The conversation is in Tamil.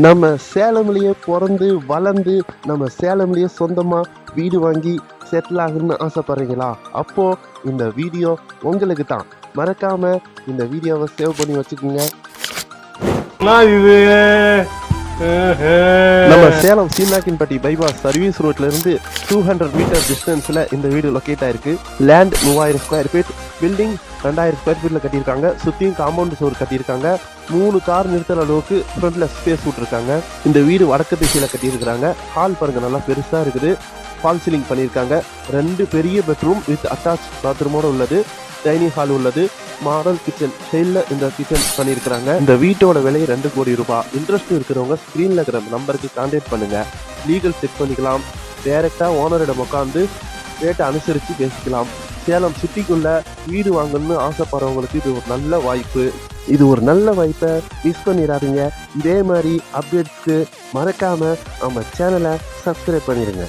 நம்ம சேலம்லேயே பிறந்து வளர்ந்து நம்ம சேலம்லேயே சொந்தமாக வீடு வாங்கி செட்டில் ஆகணும்னு ஆசைப்பட்றீங்களா? அப்போது இந்த வீடியோ உங்களுக்கு தான். மறக்காமல் இந்த வீடியோவை சேவ் பண்ணி வச்சுக்கோங்க. நம்ம சேலம் சீனாக்கின்பட்டி பைபாஸ் சர்வீஸ் ரோட்ல இருந்து 200 மீட்டர் டிஸ்டன்ஸ்ல இந்த வீடு லொக்கேட் ஆயிருக்கு. Land 3000 square feet, building 2000 square ஃபீட்ல கட்டியிருக்காங்க. சுத்தியும் காம்பவுண்ட் சோர் கட்டியிருக்காங்க. 3 கார் நிறுத்துற அளவுக்கு ஃப்ரண்ட்ல ஸ்பேஸ் விட்டுருக்காங்க. இந்த வீடு வடக்கு திசையில கட்டியிருக்காங்க. ஹால் பாருங்க, நல்லா பெருசா இருக்குது. ஃபால் சீலிங் பண்ணியிருக்காங்க. 2 பெரிய பெட்ரூம் வித் அட்டாச் பாத்ரூமோட உள்ளது. டைனிங் ஹால் உள்ளது. மாடல் கிச்சன் ஸ்டைல்ல இந்த கிச்சன் பண்ணியிருக்கிறாங்க. இந்த வீட்டோட விலை 2 கோடி ரூபாய். இன்ட்ரெஸ்ட் இருக்கிறவங்க ஸ்கிரீன்ல இருக்கிற நம்பருக்கு கான்டாக்ட் பண்ணுங்க. லீகல் செக் பண்ணிக்கலாம். டைரக்டா ஓனரிடம் உட்காந்து ரேட்டை அனுசரித்து பேசிக்கலாம். சேலம் சிட்டிக்குள்ள வீடு வாங்கணும்னு ஆசைப்படுறவங்களுக்கு இது ஒரு நல்ல வாய்ப்பு. இது ஒரு நல்ல வாய்ப்பை மிஸ் பண்ணிடாதீங்க. இதே மாதிரி அப்டேட்ஸ்க்கு மறக்காம நம்ம சேனலை சப்ஸ்கிரைப் பண்ணிடுங்க.